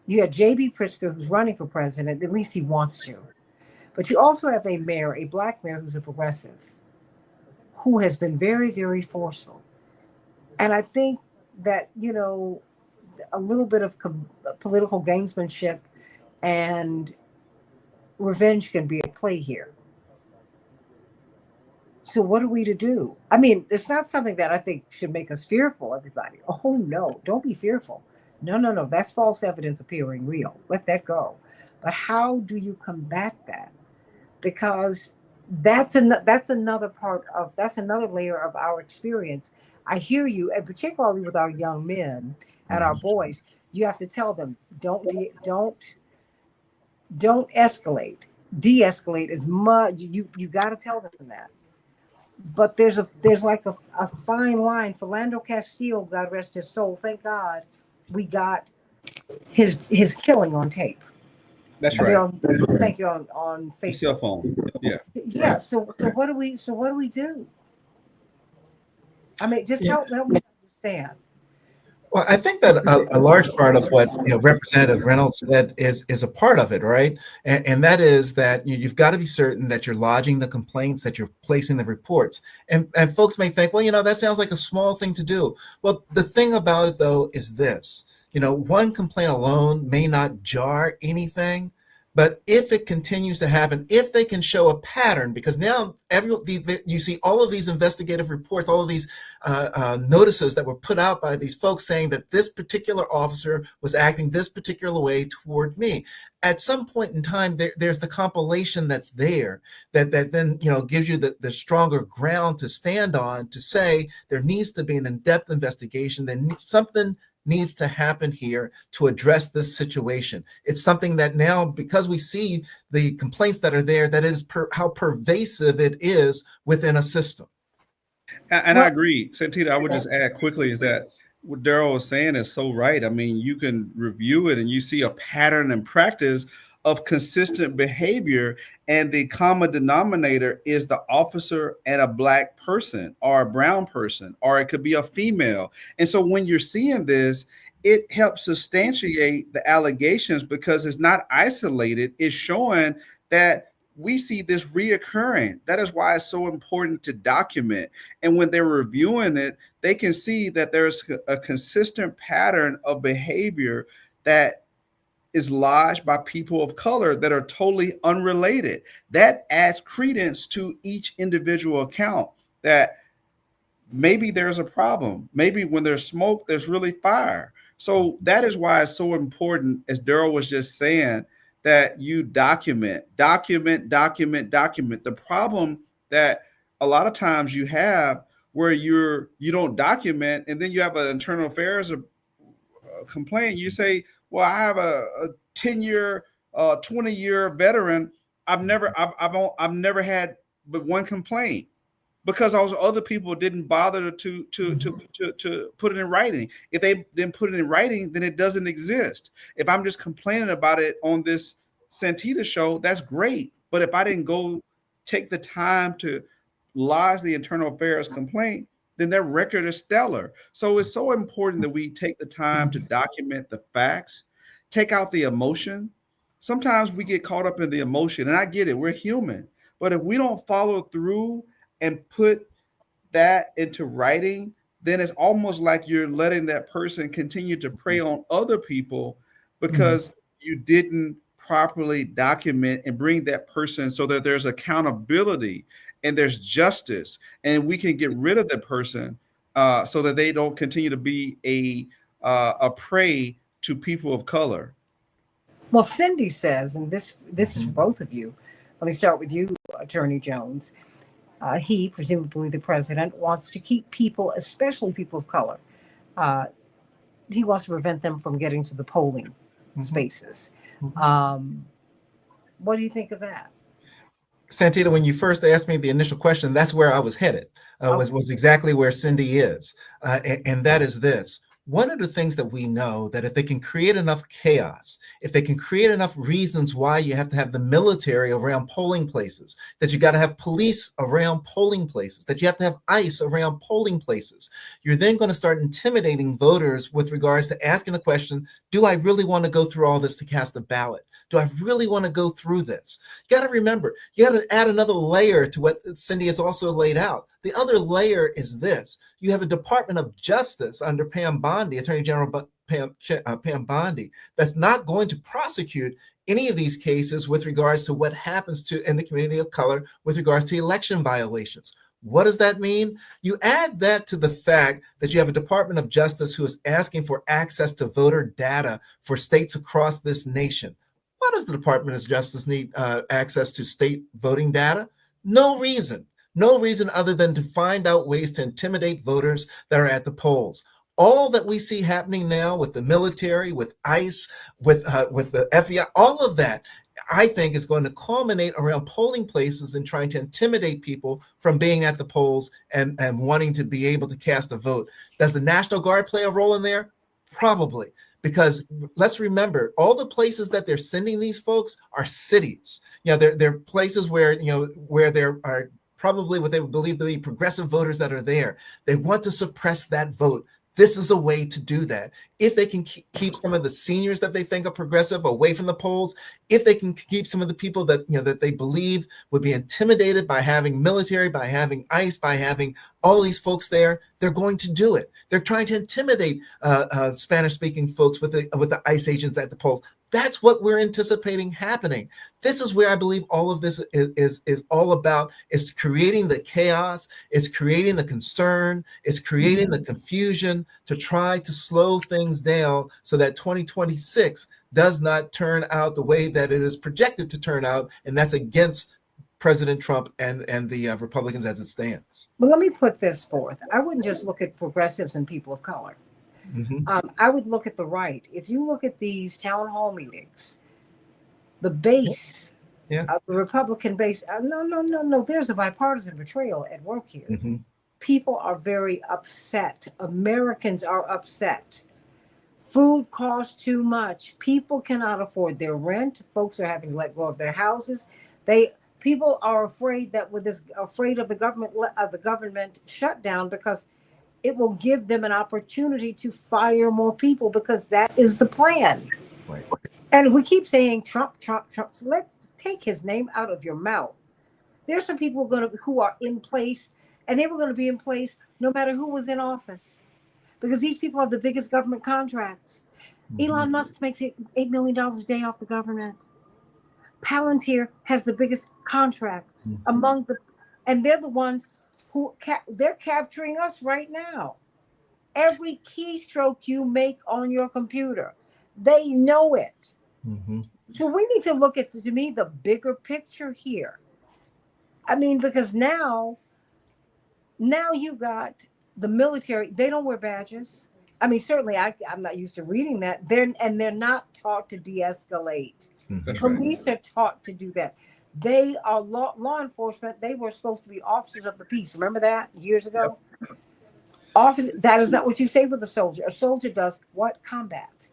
J.B. Pritzker, who's running for president, at least he wants to. But you also have a mayor, a Black mayor who's a progressive, who has been very, very forceful. And I think that, a little bit of political gamesmanship and revenge can be at play here. So what are we to do? I mean, it's not something that I think should make us fearful, everybody. Oh, no, don't be fearful. No. That's false evidence appearing real. Let that go. But how do you combat that? Because that's another layer of our experience. I hear you, and particularly with our young men and our boys, you have to tell them, don't escalate, de-escalate as much. You got to tell them that. But there's like a fine line. Philando Castile, God rest his soul, thank God we got his killing on tape. That's right. Thank you, on Facebook. Cell phone. Yeah. Yeah. Right. So what do we do? I mean, just help me understand. Well, I think that a large part of what Representative Reynolds said is a part of it, right? And that is that you've got to be certain that you're lodging the complaints, that you're placing the reports. And folks may think, well, that sounds like a small thing to do. Well, the thing about it, though, is this. One complaint alone may not jar anything, But if it continues to happen, if they can show a pattern, because now you see all of these investigative reports, all of these notices that were put out by these folks saying that this particular officer was acting this particular way toward me. At some point in time, there's the compilation that's there that then gives you the stronger ground to stand on to say there needs to be an in-depth investigation. Something needs to happen here to address this situation. It's something that now, because we see the complaints that are there, that is how pervasive it is within a system. And I agree, Santita. I would just add quickly is that what Daryl was saying is so right. I mean, you can review it and you see a pattern and practice of consistent behavior, and the common denominator is the officer and a Black person or a brown person, or it could be a female. And so when you're seeing this, it helps substantiate the allegations because it's not isolated. It's showing that we see this reoccurring. That is why it's so important to document. And when they're reviewing it, they can see that there's a consistent pattern of behavior that is lodged by people of color that are totally unrelated. That adds credence to each individual account that maybe there's a problem. Maybe when there's smoke, there's really fire. So that is why it's so important, as Daryl was just saying, that you document. The problem that a lot of times you have where you don't document, and then you have an internal affairs complaint. You say, well, I have a 10-year, 20-year veteran. I've never had but one complaint because those other people didn't bother to put it in writing. If they didn't put it in writing, then it doesn't exist. If I'm just complaining about it on this Santita show, that's great. But if I didn't go take the time to lodge the internal affairs complaint, then their record is stellar. So it's so important that we take the time to document the facts, take out the emotion. Sometimes we get caught up in the emotion, and I get it, we're human. But if we don't follow through and put that into writing, then it's almost like you're letting that person continue to prey on other people because you didn't properly document and bring that person so that there's accountability and there's justice, and we can get rid of the person so that they don't continue to be a prey to people of color. Well, Cindy says, and this is for both of you. Let me start with you, Attorney Jones. He, presumably the president, wants to keep people, especially people of color, he wants to prevent them from getting to the polling spaces. What do you think of that? Santita, when you first asked me the initial question, that's where I was headed, was exactly where Cindy is. And that is this. One of the things that we know that if they can create enough chaos, if they can create enough reasons why you have to have the military around polling places, that you got to have police around polling places, that you have to have ICE around polling places, you're then going to start intimidating voters with regards to asking the question, do I really want to go through all this to cast a ballot? Do I really want to go through this? You got to remember, you got to add another layer to what Cindy has also laid out. The other layer is this. You have a Department of Justice under Pam Bondi, Attorney General Pam Bondi, that's not going to prosecute any of these cases with regards to what happens to in the community of color with regards to election violations. What does that mean? You add that to the fact that you have a Department of Justice who is asking for access to voter data for states across this nation. Why does the Department of Justice need access to state voting data? No reason. No reason other than to find out ways to intimidate voters that are at the polls. All that we see happening now with the military, with ICE, with the FBI, all of that, I think, is going to culminate around polling places and trying to intimidate people from being at the polls and wanting to be able to cast a vote. Does the National Guard play a role in there? Probably. Because let's remember, all the places that they're sending these folks are cities. You know, they're places where, where there are probably what they would believe to be progressive voters that are there. They want to suppress that vote. This is a way to do that. If they can keep some of the seniors that they think are progressive away from the polls, if they can keep some of the people that that they believe would be intimidated by having military, by having ICE, by having all these folks there, they're going to do it. They're trying to intimidate Spanish-speaking folks with the ICE agents at the polls. That's what we're anticipating happening. This is where I believe all of this is all about. It's creating the chaos. It's creating the concern. It's creating the confusion to try to slow things down so that 2026 does not turn out the way that it is projected to turn out. And that's against President Trump and the Republicans as it stands. But let me put this forth. I wouldn't just look at progressives and people of color. I would look at the right. If you look at these town hall meetings, the base of the Republican base, no. There's a bipartisan betrayal at work here. People are very upset. Americans are upset. Food costs too much. People cannot afford their rent. Folks are having to let go of their houses. People are afraid of the government shutdown because it will give them an opportunity to fire more people because that is the plan. Right. And we keep saying Trump. So let's take his name out of your mouth. There's some people who are in place, and they were going to be in place no matter who was in office, because these people have the biggest government contracts. Elon Musk makes $8 million a day off the government. Palantir has the biggest contracts and they're the ones who they're capturing us right now. Every keystroke you make on your computer, they know it. So we need to look at, to me, the bigger picture here. I mean, because now you got the military. They don't wear badges. I mean, certainly I'm not used to reading that. They're not taught to de-escalate. Police are taught to do that. They are law enforcement. They were supposed to be officers of the peace. Remember that years ago? That is not what you say with a soldier. A soldier does what? Combat.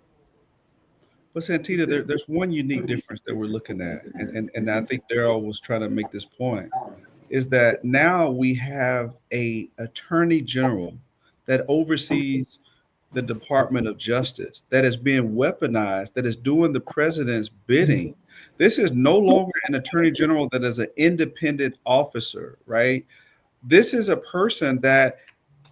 But Santita, there's one unique difference that we're looking at, and I think Daryl was trying to make this point, is that now we have a attorney general that oversees the Department of Justice that is being weaponized, that is doing the president's bidding. This is no longer an attorney general that is an independent officer, right? This is a person that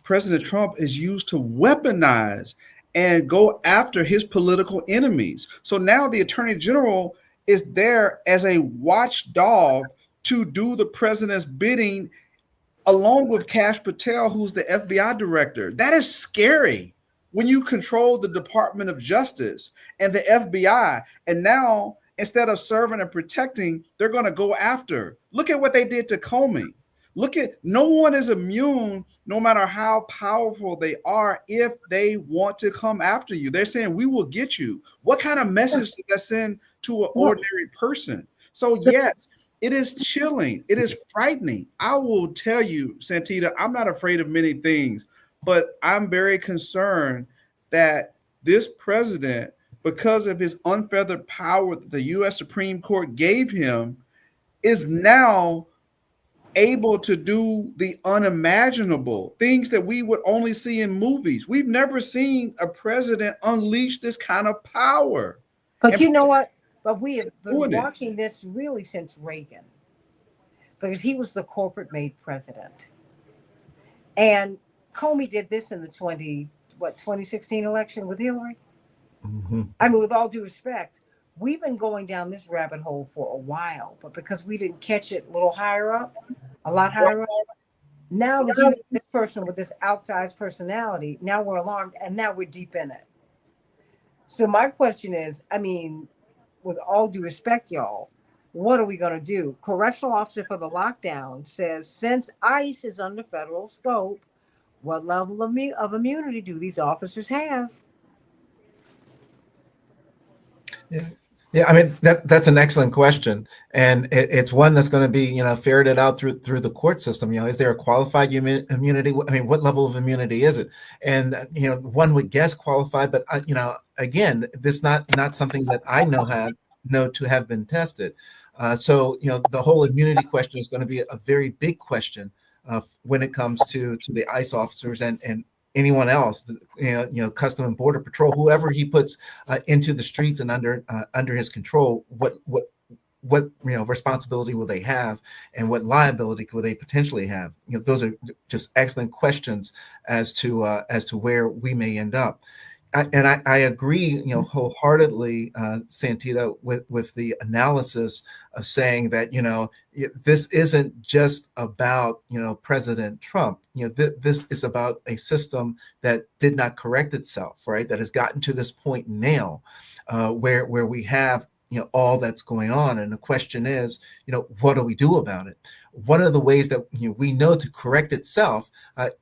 President Trump is used to weaponize and go after his political enemies. So now the attorney general is there as a watchdog to do the president's bidding, along with Kash Patel, who's the FBI director. That is scary when you control the Department of Justice and the FBI. And now, instead of serving and protecting, they're going to go after. Look at what they did to Comey. No one is immune, no matter how powerful they are, if they want to come after you. They're saying, we will get you. What kind of message does that send to an ordinary person? So yes, it is chilling. It is frightening. I will tell you, Santita, I'm not afraid of many things, but I'm very concerned that this president, because of his unfeathered power that the U.S. Supreme Court gave him, is now able to do the unimaginable, things that we would only see in movies. We've never seen a president unleash this kind of power. But you know what? But we have been watching this really since Reagan, because he was the corporate-made president. And Comey did this in the 2016 election with Hillary. I mean, with all due respect, we've been going down this rabbit hole for a while, but because we didn't catch it a lot higher up, now that you have this person with this outsized personality, now we're alarmed, and now we're deep in it. So my question is, I mean, with all due respect, y'all, what are we going to do? Correctional officer for the lockdown says, since ICE is under federal scope, what level of immunity do these officers have? Yeah, I mean, that's an excellent question, and it's one that's going to be, ferreted out through the court system. Is there a qualified immunity? I mean, what level of immunity is it? And one would guess qualified, but again, this not something that I know to have been tested. So the whole immunity question is going to be a very big question when it comes to the ICE officers and anyone else, Custom and Border Patrol, whoever he puts into the streets and under his control, what responsibility will they have, and what liability will they potentially have? Those are just excellent questions as to where we may end up. I agree, wholeheartedly, Santita, with the analysis of saying that, this isn't just about, President Trump. This is about a system that did not correct itself, right? That has gotten to this point now, where we have, all that's going on, and the question is, what do we do about it? One of the ways that we know to correct itself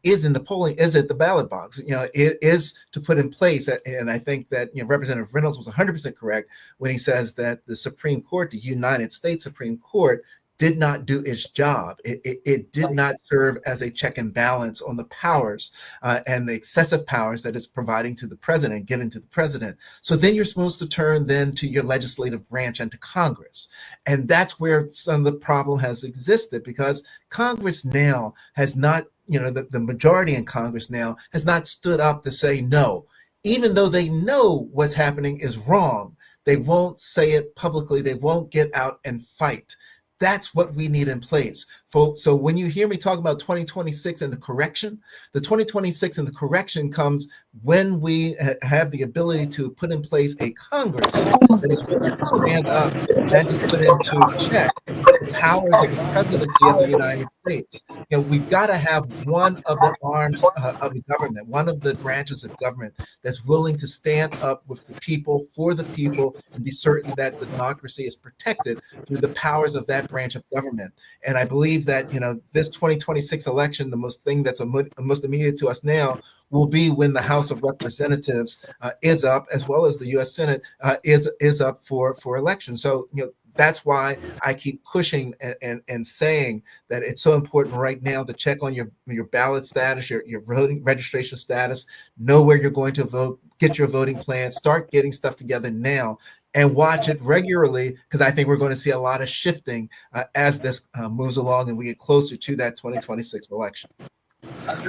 is in the polling, is at the ballot box. It is to put in place, and I think that Representative Reynolds was 100% correct when he says that the Supreme Court, the United States Supreme Court, did not do its job. It did not serve as a check and balance on the powers and the excessive powers that it's providing to the president, given to the president. So then you're supposed to turn then to your legislative branch and to Congress. And that's where some of the problem has existed, because Congress now has not, the majority in Congress now has not stood up to say no. Even though they know what's happening is wrong, they won't say it publicly. They won't get out and fight. That's what we need in place, folks. So when you hear me talk about 2026 and the 2026 and the correction comes when we have the ability to put in place a Congress that is willing to stand up and to put into check the powers of the presidency of the United States. We've got to have one of the arms of the government, one of the branches of government that's willing to stand up with the people, for the people, and be certain that the democracy is protected through the powers of that branch of government. And I believe that, this 2026 election, the most thing that's most immediate to us now will be when the House of Representatives is up, as well as the U.S. Senate is up for election. So, that's why I keep pushing and saying that it's so important right now to check on your ballot status, your voting registration status, know where you're going to vote, get your voting plan, start getting stuff together now, and watch it regularly, because I think we're going to see a lot of shifting as this moves along and we get closer to that 2026 election.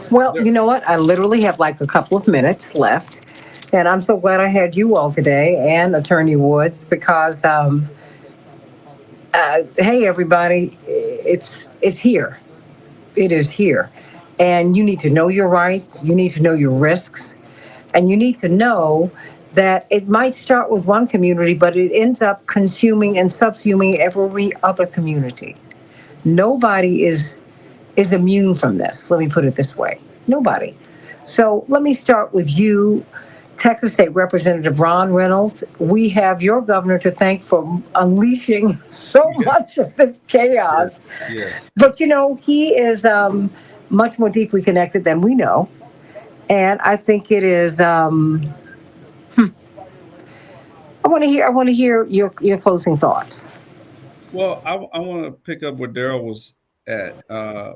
Well, you know what? I literally have like a couple of minutes left, and I'm so glad I had you all today and Attorney Woods, because hey, everybody, it's here. It is here. And you need to know your rights. You need to know your risks. And you need to know that it might start with one community, but it ends up consuming and subsuming every other community. Nobody is immune from this. Let me put it this way. Nobody. So let me start with you, Texas State Representative Ron Reynolds. We have your governor to thank for unleashing so much of this chaos. Yes. But he is much more deeply connected than we know, and I think it is. I want to hear your closing thoughts. Well, I want to pick up where Daryl was at.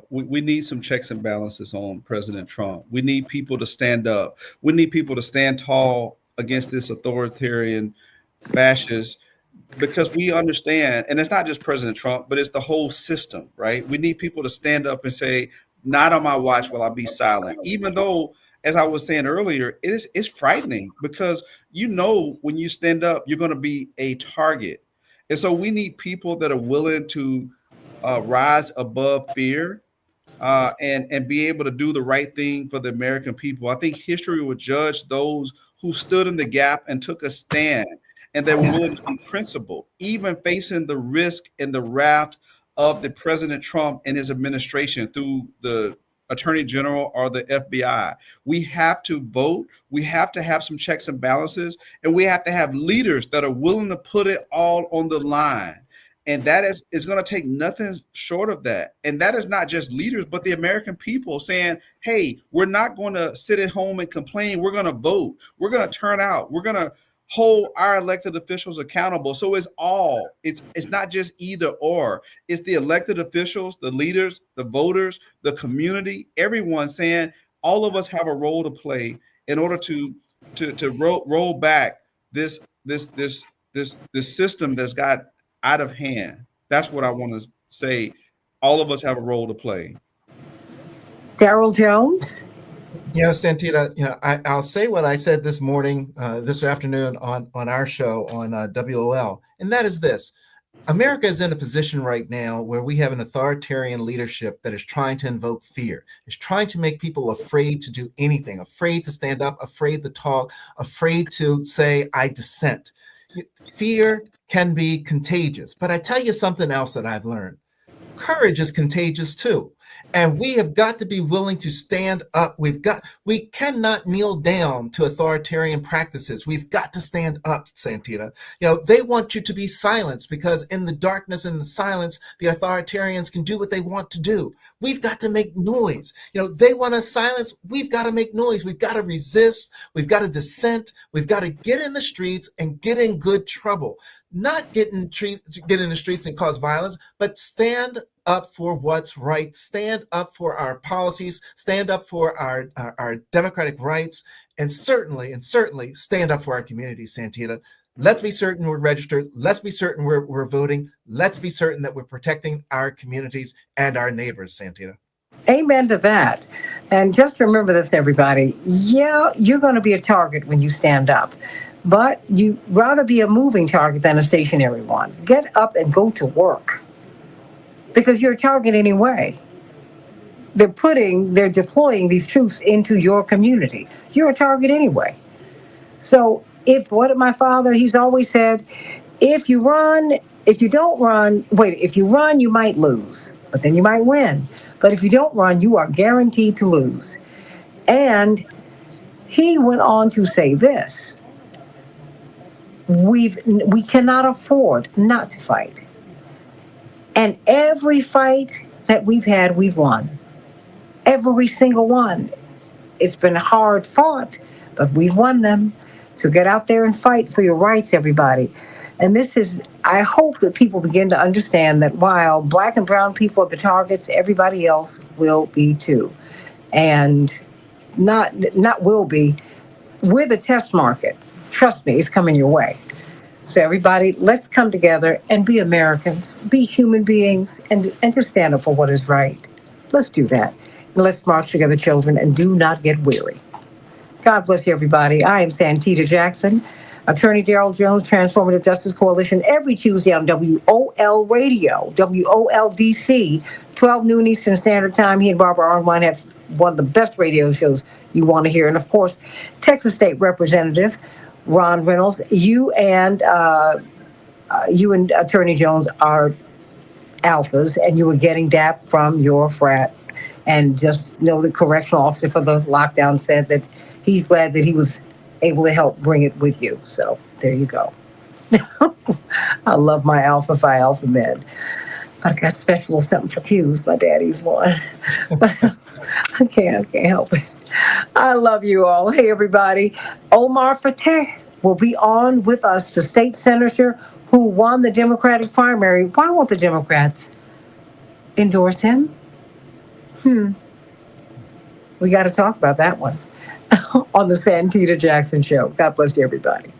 We need some checks and balances on President Trump. We need people to stand up. We need people to stand tall against this authoritarian fascist, because we understand, and it's not just President Trump, but it's the whole system, right? We need people to stand up and say, not on my watch will I be silent, even though, as I was saying earlier, it's frightening, because when you stand up, you're going to be a target. And so we need people that are willing to rise above fear and be able to do the right thing for the American people. I think history would judge those who stood in the gap and took a stand, and they were willing to be principled, even facing the risk and the wrath of the President Trump and his administration through the Attorney General or the FBI. We have to vote. We have to have some checks and balances, and we have to have leaders that are willing to put it all on the line. And that is going to take nothing short of that. And that is not just leaders, but the American people saying, hey, we're not going to sit at home and complain. We're going to vote. We're going to turn out. We're going to hold our elected officials accountable. So it's not just either or. It's the elected officials, the leaders, the voters, the community, everyone saying all of us have a role to play in order to roll back this system that's got out of hand. That's what I want to say. All of us have a role to play. Daryl Jones. Santita, I'll say what I said this morning, this afternoon on our show on WOL, and that is this: America is in a position right now where we have an authoritarian leadership that is trying to invoke fear, is trying to make people afraid to do anything, afraid to stand up, afraid to talk, afraid to say, I dissent. Fear can be contagious. But I tell you something else that I've learned. Courage is contagious too. And we have got to be willing to stand up. We cannot kneel down to authoritarian practices. We've got to stand up, Santita. They want you to be silenced because in the darkness and the silence, the authoritarians can do what they want to do. We've got to make noise. They want us silenced. We've got to make noise. We've got to resist. We've got to dissent. We've got to get in the streets and get in good trouble. Not get in the streets and cause violence, but stand up for what's right, stand up for our policies, stand up for our democratic rights, and certainly stand up for our communities, Santita. Let's be certain we're registered. Let's be certain we're voting. Let's be certain that we're protecting our communities and our neighbors, Santita. Amen to that. And just remember this, everybody. Yeah, you're going to be a target when you stand up. But you'd rather be a moving target than a stationary one. Get up and go to work. Because you're a target anyway. They're deploying these troops into your community. You're a target anyway. So what did my father, he's always said, if you run, you might lose, but then you might win. But if you don't run, you are guaranteed to lose. And he went on to say this. We cannot afford not to fight. And every fight that we've had, we've won. Every single one. It's been hard fought, but we've won them. So get out there and fight for your rights, everybody. And I hope that people begin to understand that while Black and brown people are the targets, everybody else will be too. And not will be. We're the test market. Trust me, it's coming your way. So everybody, let's come together and be Americans, be human beings, and just stand up for what is right. Let's do that. And let's march together, children, and do not get weary. God bless you, everybody. I am Santita Jackson, Attorney Darrell Jones, Transformative Justice Coalition, every Tuesday on WOL Radio, WOLDC, 12 noon Eastern Standard Time. He and Barbara Arnwine have one of the best radio shows you want to hear. And, of course, Texas State Representative Ron Reynolds, you and Attorney Jones are alphas, and you were getting DAP from your frat. And just know the correctional officer for the lockdown said that he's glad that he was able to help bring it with you. So there you go. I love my Alpha Phi Alpha men. But I got special something for Q's. My daddy's one. I can't help it. I love you all. Hey, everybody. Omar Fateh will be on with us, the state senator who won the Democratic primary. Why won't the Democrats endorse him? We got to talk about that one on the Santita Jackson Show. God bless you, everybody.